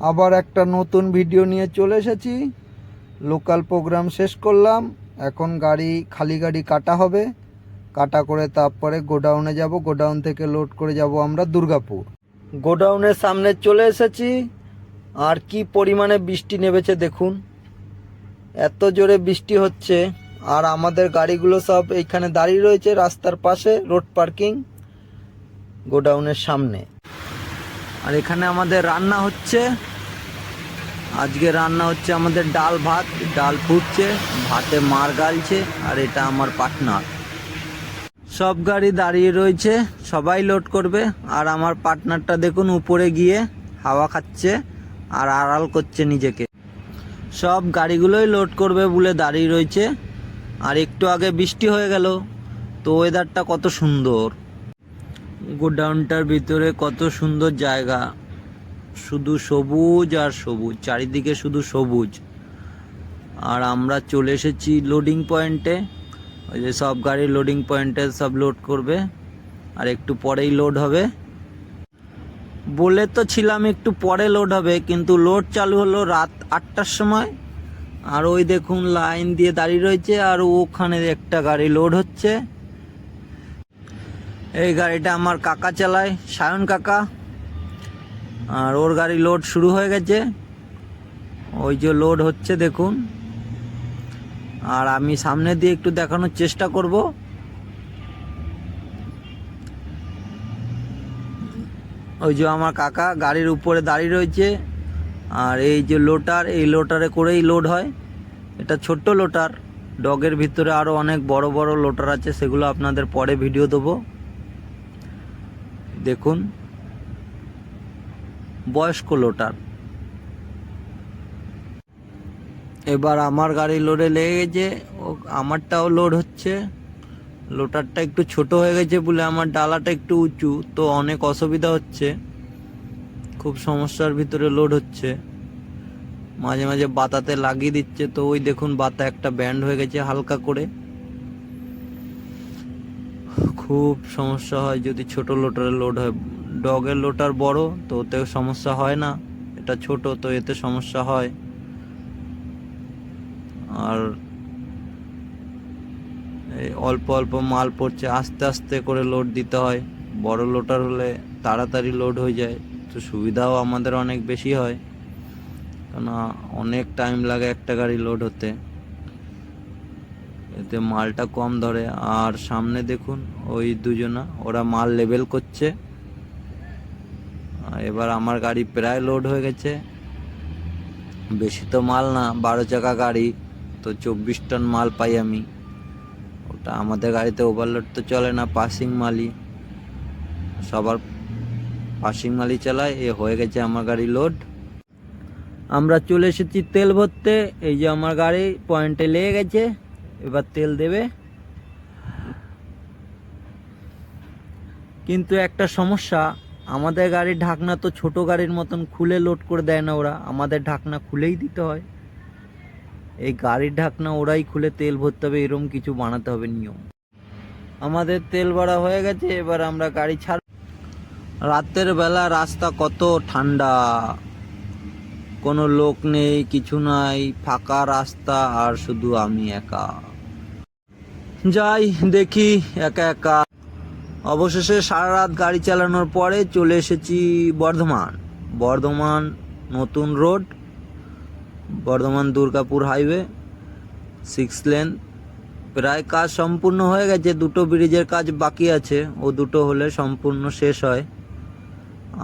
আবার একটা নতুন ভিডিও নিয়ে চলে এসেছি। লোকাল প্রোগ্রাম শেষ করলাম, এখন খালি গাড়ি কাটা হবে। কাটা করে তারপরে গোডাউনে যাব, গোডাউন থেকে লোড করে যাব আমরা দুর্গাপুর। গোডাউনের সামনে চলে এসেছি। আর কি পরিমাণে বৃষ্টি নেমেছে দেখুন, এত জোরে বৃষ্টি হচ্ছে। আর আমাদের গাড়িগুলো সব এইখানে দাঁড়িয়ে রয়েছে রাস্তার পাশে, রোড পার্কিং গোডাউনের সামনে। আর এখানে আমাদের রান্না হচ্ছে, আজকে রান্না হচ্ছে আমাদের ডাল ভাত। ডাল ফুটছে, ভাতে মার গালছে। আর এটা আমার পার্টনার। সব গাড়ি দাঁড়িয়ে রয়েছে, সবাই লোড করবে। আর আমার পার্টনারটা দেখুন উপরে গিয়ে হাওয়া খাচ্ছে আর আড়াল করছে নিজেকে। সব গাড়িগুলোই লোড করবে বলে দাঁড়িয়ে রয়েছে। আর একটু আগে বৃষ্টি হয়ে গেল, তো ওয়েদারটা কত সুন্দর। গোডাউনটার ভিতরে কত সুন্দর জায়গা, শুধু সবুজ আর সবুজ, চারিদিকে শুধু সবুজ। আর আমরা চলে এসেছি লোডিং পয়েন্টে। ওই যে সব গাড়ি লোডিং পয়েন্টে সব লোড করবে, আর একটু পরেই লোড হবে। বলে তো ছিলাম একটু পরে লোড হবে, কিন্তু লোড চালু হলো রাত 8টার সময়। আর ওই দেখুন লাইন দিয়ে দাঁড়িয়ে রয়েছে, আর ওখানে একটা গাড়ি লোড হচ্ছে। এই গাড়িটা আমার কাকা চালায়, সায়ন কাকা। আর ওর গাড়ি লোড শুরু হয়ে গেছে, ওই যে লোড হচ্ছে দেখুন। আর আমি সামনে দিয়ে একটু দেখানোর চেষ্টা করব। ওই যে আমার কাকা গাড়ির উপরে দাঁড়িয়ে রয়েছে। আর এই যে লোটার, এই লোটারে করেই লোড হয়। এটা ছোট্ট লোটার, ডগের ভিতরে আরও অনেক বড় বড় লোটার আছে, সেগুলো আপনাদের পরে ভিডিও দেবো। দেখুন বয়স্ক লোটার। এবার আমার গাড়ি লোডে লেগে গেছে, আমারটাও লোড হচ্ছে। লোটারটা একটু ছোট হয়ে গেছে বলে আমার ডালাটা একটু উঁচু, তো অনেক অসুবিধা হচ্ছে, খুব সমস্যার ভিতরে লোড হচ্ছে। মাঝে মাঝে বাতাতে লাগিয়ে দিচ্ছে, তো ওই দেখুন বাতা একটা ব্যান্ড হয়ে গেছে হালকা করে। খুব সমস্যা হয় যদি ছোট লোটারে লোড হয়। ডগের লোটার বড়, তো ওতে সমস্যা হয় না, এটা ছোট, তো এতে সমস্যা হয়। আর এই অল্প অল্প মাল পড়ছে, আস্তে আস্তে করে লোড দিতে হয়। বড় লোটার হলে তাড়াতাড়ি লোড হয়ে যায়, তো সুবিধাও আমাদের অনেক বেশি হয়, কেন অনেক টাইম লাগে একটা গাড়ি লোড হতে। এতে মালটা কম ধরে। আর সামনে দেখুন ওই দুজনা, ওরা মাল লেবেল করছে। এবার আমার গাড়ি প্রায় লোড হয়ে গেছে। বেশি তো মাল না, 12 চাকা গাড়ি, তো 24 টন মাল পাই আমি। ওটা আমাদের গাড়িতে ওভারলোড তো চলে না, পাসিং মালই, সবার পাসিং মালই চালায়। এ হয়ে গেছে আমার গাড়ি লোড। আমরা চলে এসেছি তেল ভরতে। এই যে আমার গাড়ি পয়েন্টে লেগে গেছে, এবার তেল দেবে। কিন্তু একটা সমস্যা, আমাদের গাড়ির ঢাকনা তো ছোট গাড়ির মতন খুলে লোড করে দেয় না ওরা, আমাদের ঢাকনা খুলেই দিতে হয়। এই গাড়ির ঢাকনা ওরাই খুলে তেল ভরতে হবে, এরকম কিছু বানাতে হবে নিয়ম। আমাদের তেল ভরা হয়ে গেছে, এবার আমরা গাড়ি ছাড়। রাতের বেলা রাস্তা কত ঠান্ডা, কোনো লোক নেই, কিছু নাই, ফাঁকা রাস্তা, আর শুধু আমি একা যাই দেখি একা একা। অবশেষে সারা রাত গাড়ি চালানোর পরে চলে এসেছি বর্ধমান নতুন road, Bardhaman Durgapur highway 6 lane. প্রায় কাজ সম্পূর্ণ হয়ে গেছে, দুটো ব্রিজের কাজ বাকি আছে, ও দুটো হলে সম্পূর্ণ শেষ হয়।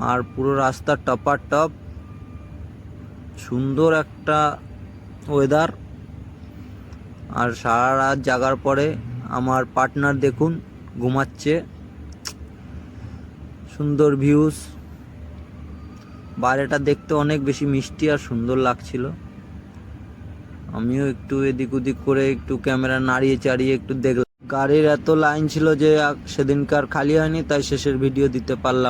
আর পুরো রাস্তা টপার টপ, সুন্দর একটা ওয়েদার। আর সারা রাত জাগার পরে আমার পার্টনার দেখুন ঘুমাচ্ছে। সুন্দর ভিউজ, বাইরেটা দেখতে অনেক বেশি মিষ্টি আর সুন্দর লাগছিল। আমিও একটু এদিক ওদিক করে একটু ক্যামেরা নাড়িয়ে চাড়িয়ে একটু দেখলাম। গাড়ির এত লাইন ছিল যে সেদিনকার খালি হয়নি, তাই শেষের ভিডিও দিতে পারলাম।